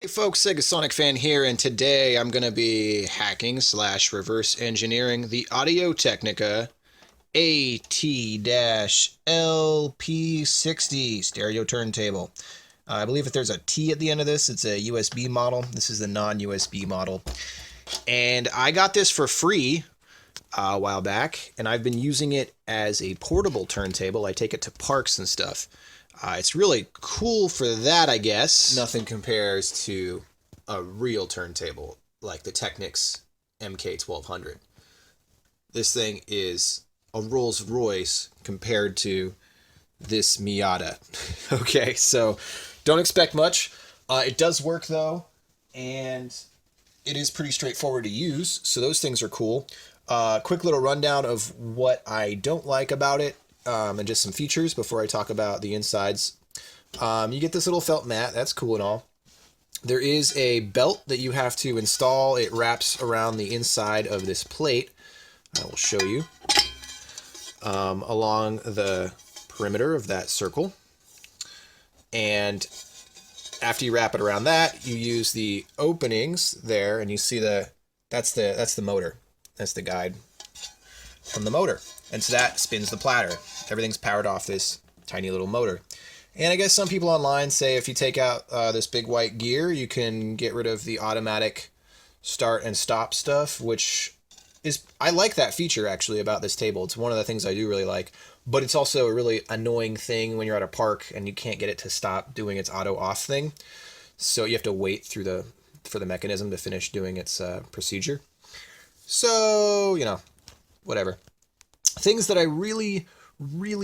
Hey folks, Segasonicfan here, and today I'm going to be hacking slash reverse engineering the Audio-Technica AT-LP60 stereo turntable. I believe if there's a T at the end of this, it's a USB model. This is the non-USB model. And I got this for free a while back, and I've been using it as a portable turntable. I take it to parks and stuff. It's really cool for that, I guess. Nothing compares to a real turntable like the Technics MK1200. This thing is a Rolls Royce compared to this Miata. Okay, so don't expect much. It does work though, and it is pretty straightforward to use, so those things are cool. Quick little rundown of what I don't like about it. And just some features before I talk about the insides. You get this little felt mat. That's cool and all. There is a belt that you have to install. It wraps around the inside of this plate. I will show you. Along the perimeter of that circle. And after you wrap it around that, you use the openings there, and you see that's the motor. That's the guide from the motor. And so that spins the platter. Everything's powered off this tiny little motor. And I guess some people online say if you take out this big white gear, you can get rid of the automatic start and stop stuff, which is, I like that feature actually about this table. It's one of the things I do really like, but it's also a really annoying thing when you're at a park and you can't get it to stop doing its auto off thing. So you have to wait for the mechanism to finish doing its procedure. So, whatever. Things that I really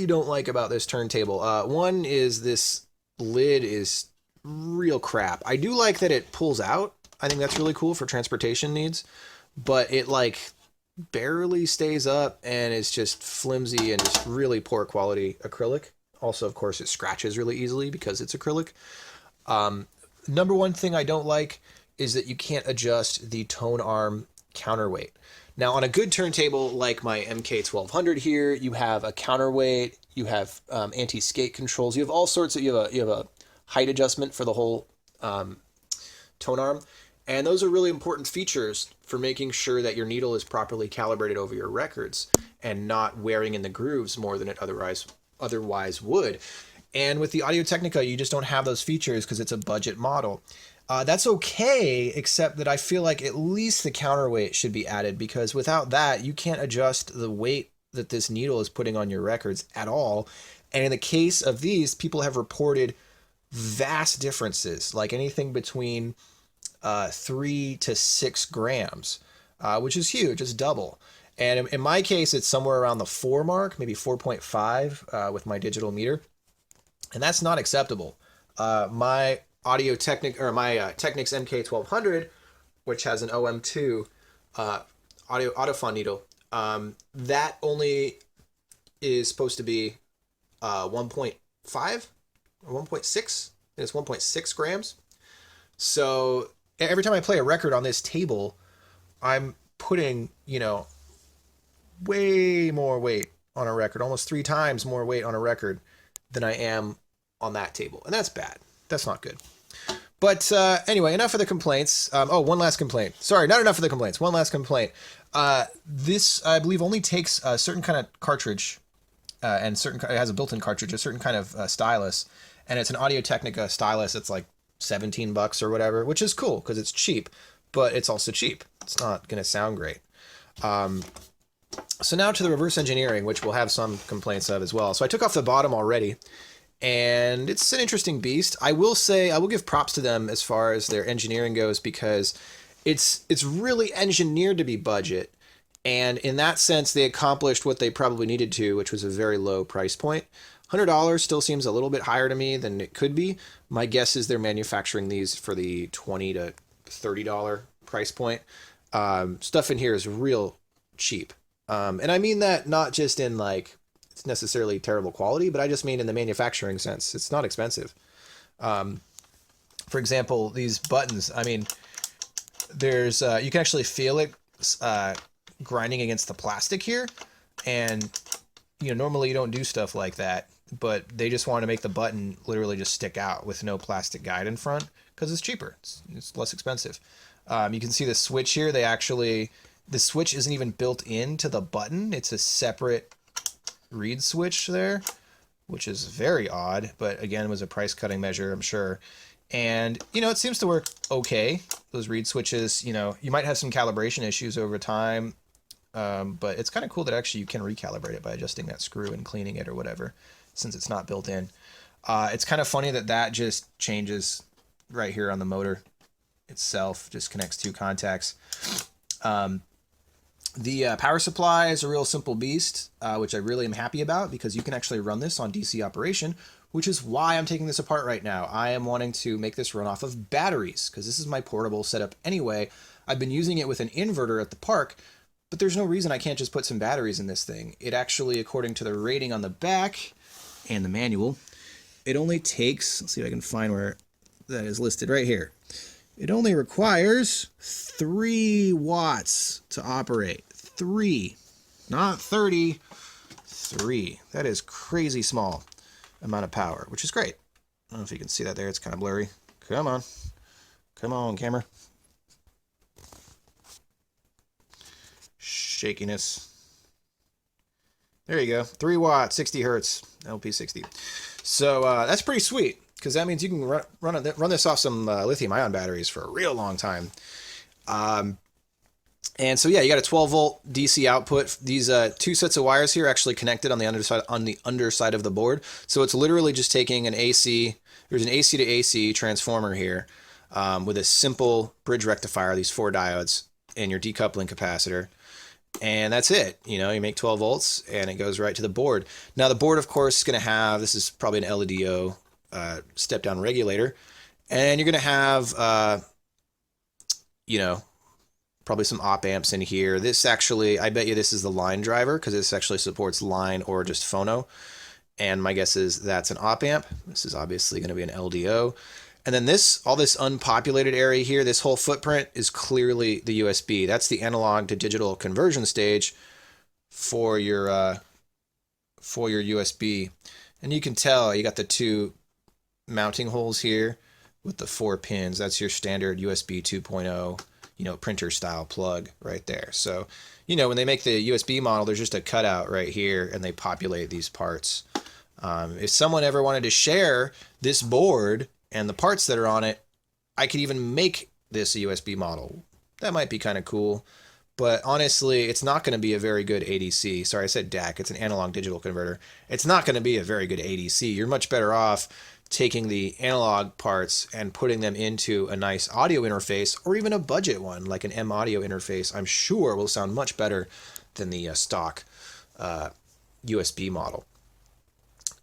don't like about this turntable. One is this lid is real crap. I do like that it pulls out. I think that's really cool for transportation needs, but it like barely stays up and it's just flimsy and just really poor quality acrylic. Also, of course, it scratches really easily because it's acrylic. Number one thing I don't like is that you can't adjust the tone arm counterweight. Now, on a good turntable like my MK1200 here, you have a counterweight, you have anti-skate controls, you have all sorts of, you have a height adjustment for the whole tone arm, and those are really important features for making sure that your needle is properly calibrated over your records and not wearing in the grooves more than it otherwise would. And with the Audio-Technica, you just don't have those features because it's a budget model. That's okay, except that I feel like at least the counterweight should be added, because without that, you can't adjust the weight that this needle is putting on your records at all. And in the case of these, people have reported vast differences, like anything between 3 to 6 grams, which is huge. It's double. And in my case, it's somewhere around the 4 mark, maybe 4.5 with my digital meter. And that's not acceptable. My Audio-Technica, or my Technics MK1200, which has an OM2 audiophone needle, that only is supposed to be 1.5 or 1.6, and it's 1.6 grams. So every time I play a record on this table, I'm putting, way more weight on a record, almost 3 times more weight on a record than I am on that table. And that's bad. That's not good. But anyway, enough of the complaints. One last complaint. Sorry, not enough of the complaints. One last complaint. This, I believe, only takes a certain kind of cartridge, and it has a built-in cartridge, a certain kind of stylus, and it's an Audio-Technica stylus. It's like $17 or whatever, which is cool because it's cheap, but it's also cheap. It's not going to sound great. So now to the reverse engineering, which we'll have some complaints of as well. So I took off the bottom already, and it's an interesting beast. I will say, I will give props to them as far as their engineering goes, because it's really engineered to be budget. And in that sense, they accomplished what they probably needed to, which was a very low price point. $100 still seems a little bit higher to me than it could be. My guess is they're manufacturing these for the $20 to $30 price point. Stuff in here is real cheap. And I mean that not just in like, it's necessarily terrible quality, but I just mean in the manufacturing sense. It's not expensive. For example, these buttons, I mean, there's, you can actually feel it grinding against the plastic here. And, normally you don't do stuff like that. but they just want to make the button literally just stick out with no plastic guide in front because it's cheaper. It's less expensive. You can see the switch here. The switch isn't even built into the button. It's a separate reed switch there, which is very odd, but again, was a price cutting measure, I'm sure. And, it seems to work okay. Those reed switches, you might have some calibration issues over time, but it's kind of cool that actually you can recalibrate it by adjusting that screw and cleaning it or whatever, since it's not built in. It's kind of funny that just changes right here on the motor itself, just connects two contacts. The power supply is a real simple beast, which I really am happy about because you can actually run this on DC operation, which is why I'm taking this apart right now. I am wanting to make this run off of batteries because this is my portable setup anyway. I've been using it with an inverter at the park, but there's no reason I can't just put some batteries in this thing. It actually, according to the rating on the back and the manual, it only takes, let's see if I can find where that is listed right here. It only requires 3 watts to operate. 3, not 30, 3. That is crazy small amount of power, which is great. I don't know if you can see that there. It's kind of blurry. Come on. Come on, camera. Shakiness. There you go. 3 watts, 60 hertz, LP60. So that's pretty sweet because that means you can run this off some lithium-ion batteries for a real long time. And so, yeah, you got a 12-volt DC output. These 2 sets of wires here are actually connected on the underside of the board. So it's literally just taking an AC. There's an AC to AC transformer here with a simple bridge rectifier, these 4 diodes, and your decoupling capacitor. And that's it. You make 12 volts, and it goes right to the board. Now, the board, of course, is going to have, this is probably an LDO step-down regulator. And you're going to have, probably some op amps in here. This actually, I bet you this is the line driver because this actually supports line or just phono. And my guess is that's an op amp. This is obviously going to be an LDO. And then all this unpopulated area here, this whole footprint is clearly the USB. That's the analog to digital conversion stage for your USB. And you can tell you got the 2 mounting holes here with the 4 pins. That's your standard USB 2.0 printer style plug right there. So, when they make the USB model, there's just a cutout right here and they populate these parts. If someone ever wanted to share this board and the parts that are on it, I could even make this a USB model. That might be kind of cool, but honestly, it's not going to be a very good ADC. Sorry, I said DAC. It's an analog digital converter. It's not going to be a very good ADC. You're much better off taking the analog parts and putting them into a nice audio interface or even a budget one like an M audio interface. I'm sure will sound much better than the stock USB model.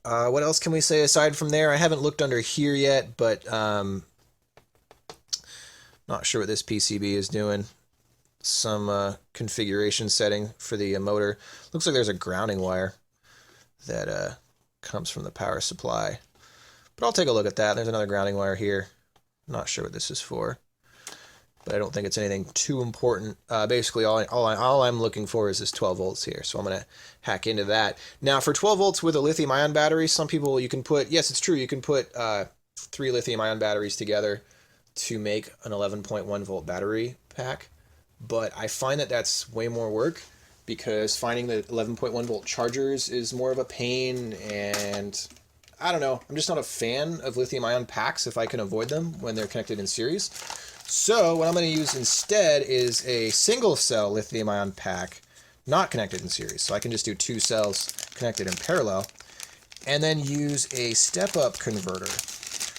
What else can we say aside from there? I haven't looked under here yet, but not sure what this PCB is doing. Some configuration setting for the motor. Looks like there's a grounding wire that comes from the power supply. But I'll take a look at that. There's another grounding wire here. Not sure what this is for, but I don't think it's anything too important. Basically, all I'm looking for is this 12 volts here, so I'm going to hack into that. Now, for 12 volts with a lithium-ion battery, some people, you can put, yes, it's true, you can put 3 lithium-ion batteries together to make an 11.1 volt battery pack, but I find that that's way more work because finding the 11.1 volt chargers is more of a pain, and I don't know. I'm just not a fan of lithium-ion packs if I can avoid them when they're connected in series. So what I'm going to use instead is a single-cell lithium-ion pack not connected in series. So I can just do 2 cells connected in parallel and then use a step-up converter.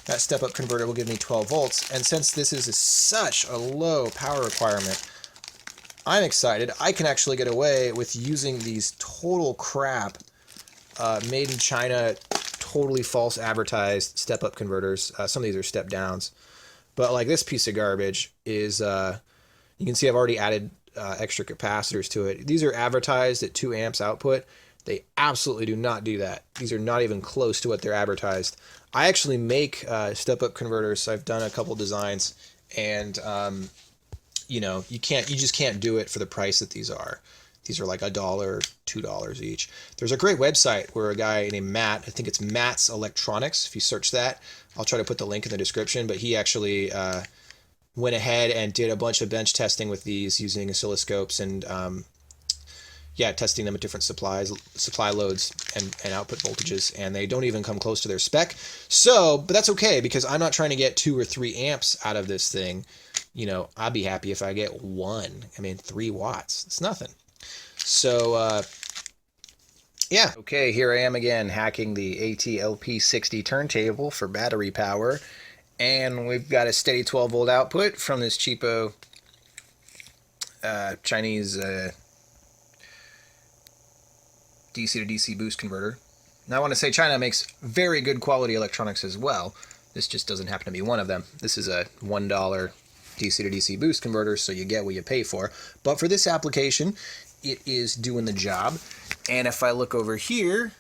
That step-up converter will give me 12 volts. And since this is such a low power requirement, I'm excited. I can actually get away with using these total crap made in China, totally false advertised step-up converters. Some of these are step-downs. But like this piece of garbage is, you can see I've already added extra capacitors to it. These are advertised at 2 amps output. They absolutely do not do that. These are not even close to what they're advertised. I actually make step-up converters. I've done a couple designs, and you just can't do it for the price that these are. These are like $1, $2 each. There's a great website where a guy named Matt, I think it's Matt's Electronics, if you search that, I'll try to put the link in the description, but he actually went ahead and did a bunch of bench testing with these using oscilloscopes and yeah, testing them at different supply loads and output voltages, and they don't even come close to their spec. So, but that's okay, because I'm not trying to get 2 or 3 amps out of this thing. You know, I'd be happy if I get 1. I mean, 3 watts. It's nothing. So, yeah. Okay, here I am again hacking the AT-LP60 turntable for battery power. And we've got a steady 12-volt output from this cheapo Chinese DC to DC boost converter. Now I want to say China makes very good quality electronics as well. This just doesn't happen to be one of them. This is a $1 DC to DC boost converter, so you get what you pay for. But for this application, it is doing the job. And if I look over here,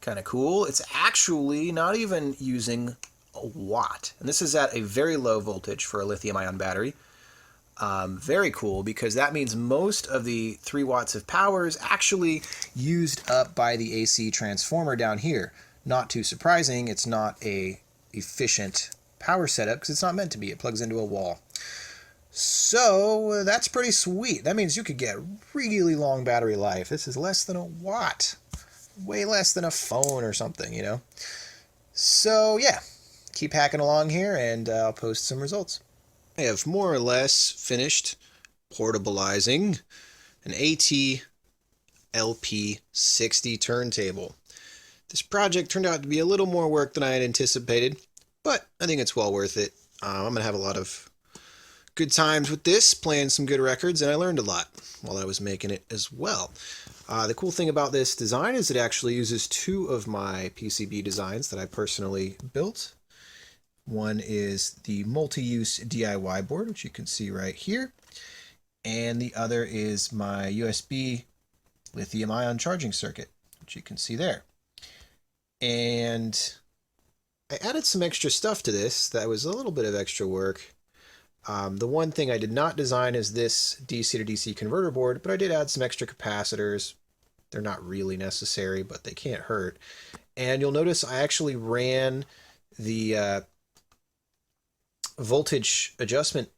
kind of cool, it's actually not even using a watt. And this is at a very low voltage for a lithium-ion battery. Very cool, because that means most of the 3 watts of power is actually used up by the AC transformer down here. Not too surprising, it's not a efficient power setup because it's not meant to be. It plugs into a wall. So that's pretty sweet. That means you could get really long battery life. This is less than a watt. Way less than a phone or something, you know. So yeah, keep hacking along here and I'll post some results. I have more or less finished portabilizing an AT-LP60 turntable. This project turned out to be a little more work than I had anticipated, but I think it's well worth it. I'm going to have a lot of good times with this, playing some good records, and I learned a lot while I was making it as well. The cool thing about this design is it actually uses 2 of my PCB designs that I personally built. One is the multi-use DIY board, which you can see right here, and the other is my USB lithium-ion charging circuit, which you can see there. And I added some extra stuff to this that was a little bit of extra work. The one thing I did not design is this DC to DC converter board, but I did add some extra capacitors. They're not really necessary, but they can't hurt. And you'll notice I actually ran the voltage adjustment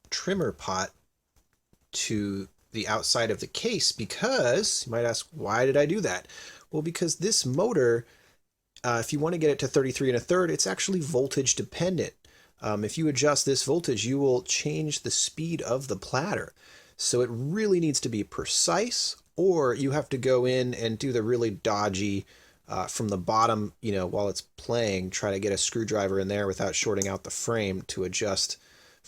trimmer pot to the outside of the case because, you might ask, why did I do that? Well, because this motor, if you want to get it to 33 1/3, it's actually voltage dependent. If you adjust this voltage, you will change the speed of the platter. So it really needs to be precise, or you have to go in and do the really dodgy from the bottom, you know, while it's playing, try to get a screwdriver in there without shorting out the frame to adjust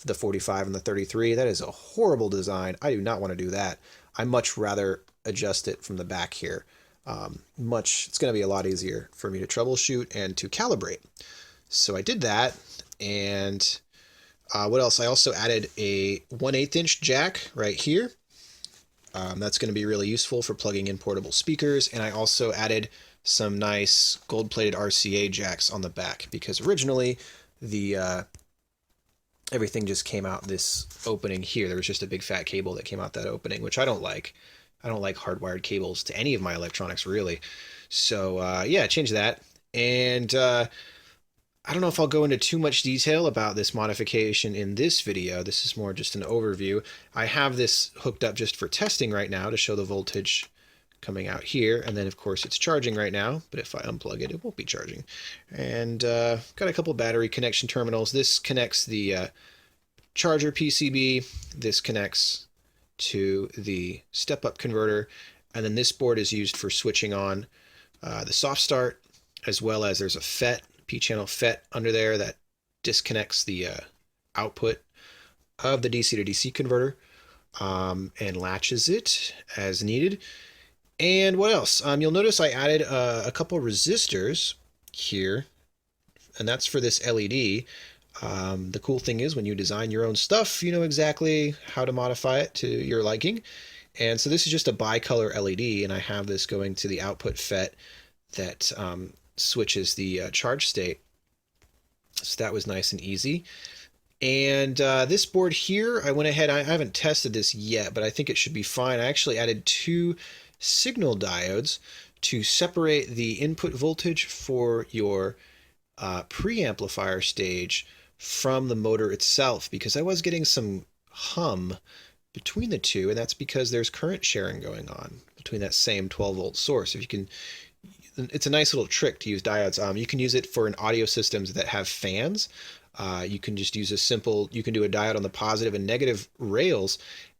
the 45 and the 33. That is a horrible design. I do not want to do that. I much rather adjust it from the back here. It's going to be a lot easier for me to troubleshoot and to calibrate. So I did that, and what else? I also added a 1/8 inch jack right here. That's going to be really useful for plugging in portable speakers, and I also added some nice gold-plated RCA jacks on the back, because originally the everything just came out this opening here. There was just a big fat cable that came out that opening, which I don't like. I don't like hardwired cables to any of my electronics, really. So yeah, I changed that. And I don't know if I'll go into too much detail about this modification in this video. This is more just an overview. I have this hooked up just for testing right now to show the voltage coming out here, and then of course it's charging right now, but if I unplug it, it won't be charging. And got a couple battery connection terminals. This connects the charger PCB, this connects to the step-up converter, and then this board is used for switching on the soft start, as well as there's a FET, P-channel FET under there that disconnects the output of the DC to DC converter and latches it as needed. And what else? You'll notice I added a couple resistors here, and that's for this LED. The cool thing is when you design your own stuff, you know exactly how to modify it to your liking. And so this is just a bicolor LED, and I have this going to the output FET that switches the charge state. So that was nice and easy. And this board here, I went ahead, I haven't tested this yet, but I think it should be fine. I actually added 2 signal diodes to separate the input voltage for your preamplifier stage from the motor itself, because I was getting some hum between the two, and that's because there's current sharing going on between that same 12-volt source. If you can, it's a nice little trick to use diodes. You can use it for an audio systems that have fans. You can just use a simple, you can do a diode on the positive and negative rails,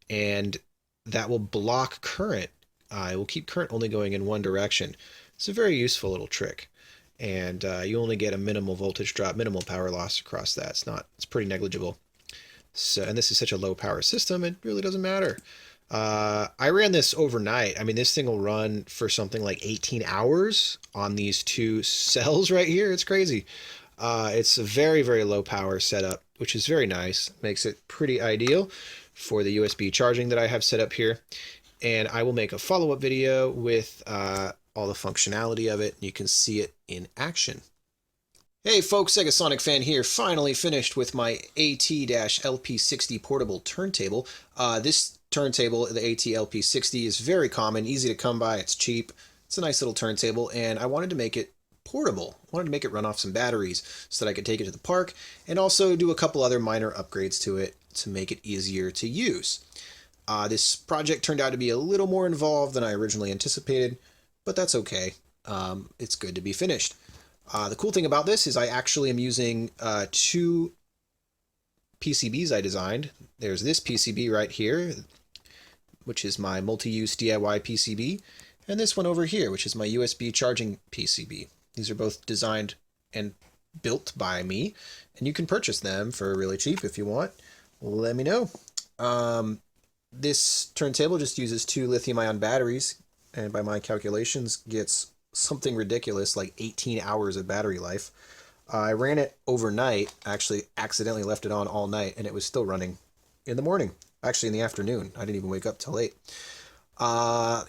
and that will block current. It will keep current only going in one direction. It's a very useful little trick. And you only get a minimal voltage drop, minimal power loss across that. It's pretty negligible. So, and this is such a low power system, it really doesn't matter. I ran this overnight. I mean, this thing will run for something like 18 hours on these 2 cells right here. It's crazy. It's a very, very low power setup, which is very nice. Makes it pretty ideal for the USB charging that I have set up here. And I will make a follow-up video with all the functionality of it. You can see it in action. Hey folks, Segasonicfan here, finally finished with my AT-LP60 portable turntable. This turntable, the AT-LP60, is very common, easy to come by, it's cheap, it's a nice little turntable, and I wanted to make it portable. I wanted to make it run off some batteries so that I could take it to the park, and also do a couple other minor upgrades to it to make it easier to use. This project turned out to be a little more involved than I originally anticipated, but that's okay. It's good to be finished. The cool thing about this is I actually am using 2 PCBs I designed. There's this PCB right here, which is my multi-use DIY PCB, and this one over here, which is my USB charging PCB. These are both designed and built by me, and you can purchase them for really cheap if you want. Let me know. This turntable just uses 2 lithium-ion batteries, and by my calculations gets something ridiculous like 18 hours of battery life. I ran it overnight, actually accidentally left it on all night, and it was still running in the morning, actually in the afternoon. I didn't even wake up till late.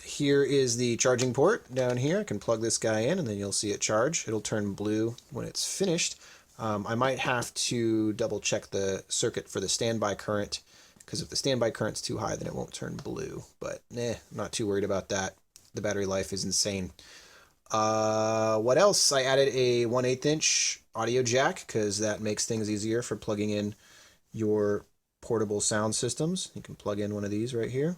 Here is the charging port down here. I can plug this guy in and then you'll see it charge. It'll turn blue when it's finished. I might have to double check the circuit for the standby current, because if the standby current's too high then it won't turn blue, but I'm not too worried about that. The battery life is insane. What else? I added a 1/8 inch audio jack because that makes things easier for plugging in your portable sound systems. You can plug in one of these right here.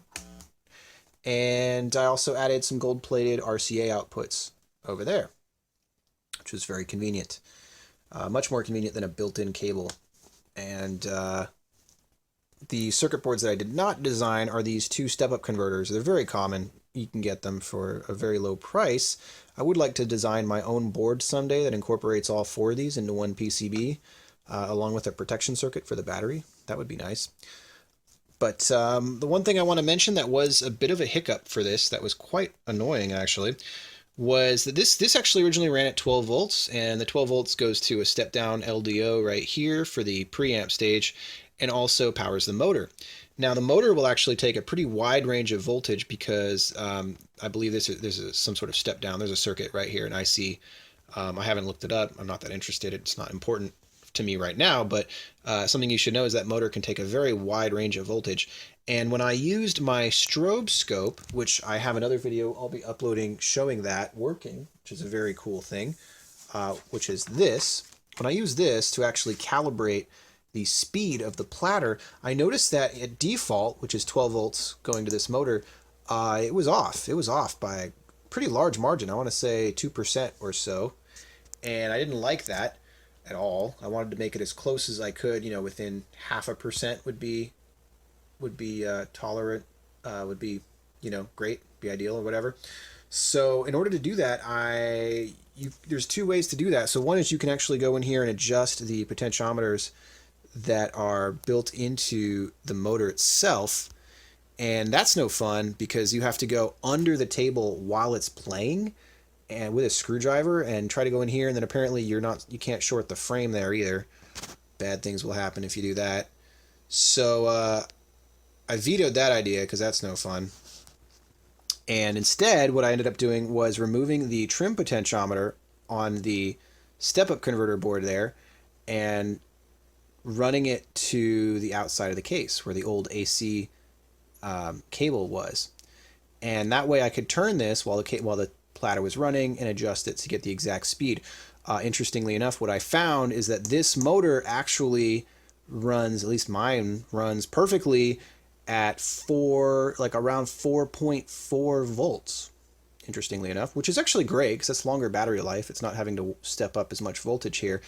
And I also added some gold-plated RCA outputs over there, which was very convenient. Much more convenient than a built-in cable. And the circuit boards that I did not design are these 2 step-up converters. They're very common. You can get them for a very low price. I would like to design my own board someday that incorporates all 4 of these into one PCB, along with a protection circuit for the battery. That would be nice. But the one thing I want to mention that was a bit of a hiccup for this, that was quite annoying actually, was that this actually originally ran at 12 volts, and the 12 volts goes to a step-down LDO right here for the preamp stage, and also powers the motor. Now the motor will actually take a pretty wide range of voltage because I believe there's some sort of step down. There's a circuit right here, an IC. I haven't looked it up. I'm not that interested. It's not important to me right now, but something you should know is that motor can take a very wide range of voltage. And when I used my strobe scope, which I have another video I'll be uploading showing that working, which is a very cool thing, which is this. When I use this to actually calibrate the speed of the platter, I noticed that at default, which is 12 volts going to this motor, it was off. It was off by a pretty large margin. I want to say 2% or so. And I didn't like that at all. I wanted to make it as close as I could, you know, within 0.5% would be tolerant, would be, you know, great, be ideal or whatever. So in order to do that, there's 2 ways to do that. So one is you can actually go in here and adjust the potentiometers that are built into the motor itself, and that's no fun because you have to go under the table while it's playing and with a screwdriver and try to go in here, and then apparently you can't short the frame there either. Bad things will happen if you do that. So I vetoed that idea because that's no fun. And instead what I ended up doing was removing the trim potentiometer on the step-up converter board there and running it to the outside of the case where the old AC cable was. And that way I could turn this while the platter was running and adjust it to get the exact speed. Interestingly enough, what I found is that this motor actually runs, at least mine runs perfectly at around 4.4 volts. Interestingly enough, which is actually great because that's longer battery life. It's not having to step up as much voltage here.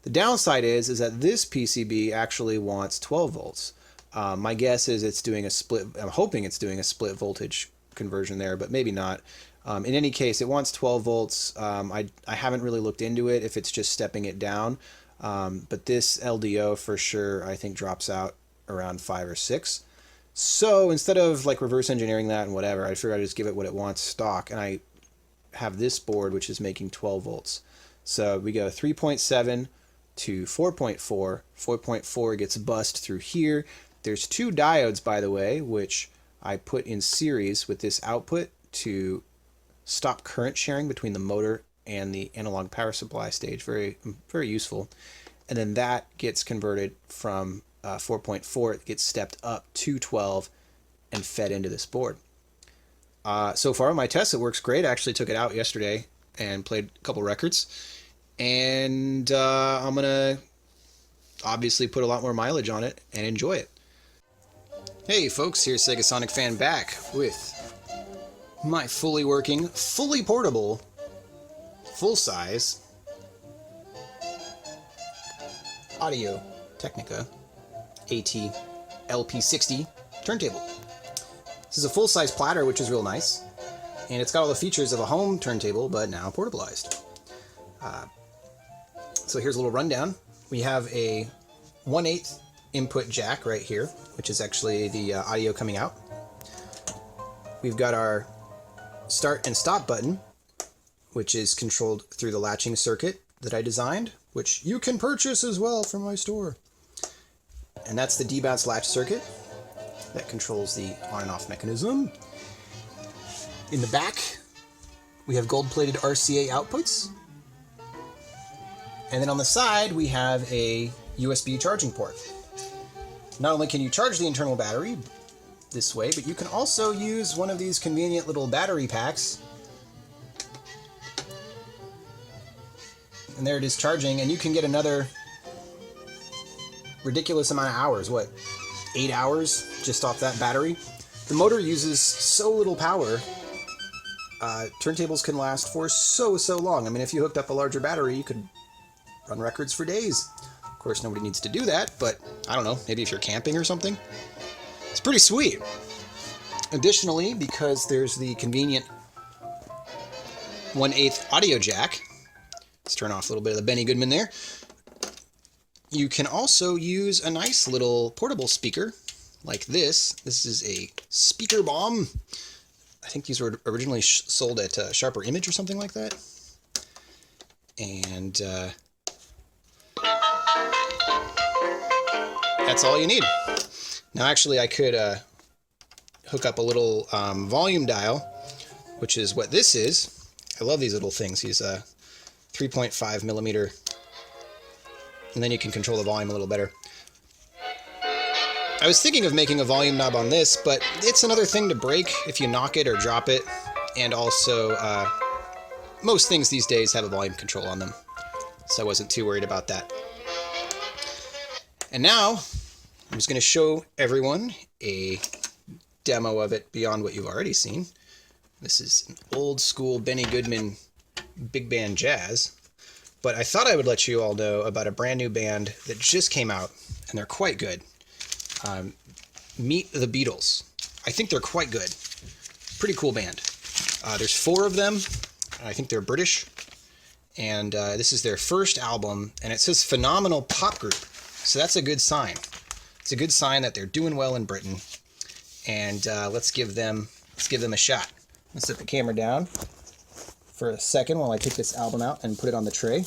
The downside is that this PCB actually wants 12 volts. My guess is it's doing a split. I'm hoping it's doing a split voltage conversion there, but maybe not. In any case, it wants 12 volts. I haven't really looked into it if it's just stepping it down, but this LDO for sure I think drops out around 5 or 6. So instead of like reverse engineering that and whatever, I figured I'd just give it what it wants stock, and I have this board which is making 12 volts. So we go 3.7 to 4.4. 4.4 gets bussed through here. There's 2 diodes, by the way, which I put in series with this output to stop current sharing between the motor and the analog power supply stage. Very, very useful. And then that gets converted from 4.4, it gets stepped up to 12 and fed into this board. So far on my tests, it works great. I actually took it out yesterday and played a couple records. And I'm going to obviously put a lot more mileage on it and enjoy it. Hey folks, here's Segasonicfan back with my fully working, fully portable, full-size Audio Technica AT-LP60 turntable. This is a full-size platter, which is real nice, and it's got all the features of a home turntable, but now portableized. So here's a little rundown. We have a 1/8 input jack right here, which is actually the audio coming out. We've got our start and stop button, which is controlled through the latching circuit that I designed, which you can purchase as well from my store. And that's the debounce latch circuit that controls the on and off mechanism. In the back, we have gold-plated RCA outputs. And then on the side, we have a USB charging port. Not only can you charge the internal battery this way, but you can also use one of these convenient little battery packs. And there it is charging, and you can get another ridiculous amount of hours. What, 8 hours just off that battery? The motor uses so little power. Turntables can last for so long. I mean, if you hooked up a larger battery, you could run records for days. Of course, nobody needs to do that, but I don't know, maybe if you're camping or something. It's pretty sweet. Additionally, because there's the convenient 1/8 audio jack, let's turn off a little bit of the Benny Goodman there. You can also use a nice little portable speaker like this. This is a speaker bomb. I think these were originally sold at Sharper Image or something like that. And that's all you need. Now actually I could hook up a little volume dial, which is what this is. I love these little things. These 3.5 millimeter, and then you can control the volume a little better. I was thinking of making a volume knob on this, but it's another thing to break if you knock it or drop it, and also most things these days have a volume control on them, so I wasn't too worried about that. And now I'm just going to show everyone a demo of it beyond what you've already seen. This is an old school Benny Goodman big band jazz, but I thought I would let you all know about a brand new band that just came out, and they're quite good. Meet the Beatles. I think they're quite good. Pretty cool band. There's 4 of them. I think they're British, and this is their first album, and it says phenomenal pop group, so that's a good sign. It's a good sign that they're doing well in Britain, and let's give them a shot. Let's set the camera down for a second while I take this album out and put it on the tray.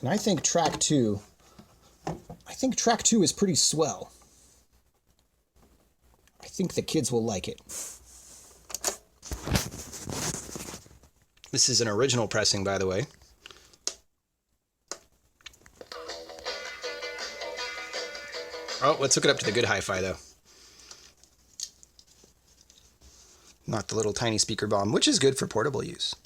And I think track 2 is pretty swell. I think the kids will like it. This is an original pressing, by the way. Oh, let's hook it up to the good hi-fi, though. Not the little tiny speaker bomb, which is good for portable use.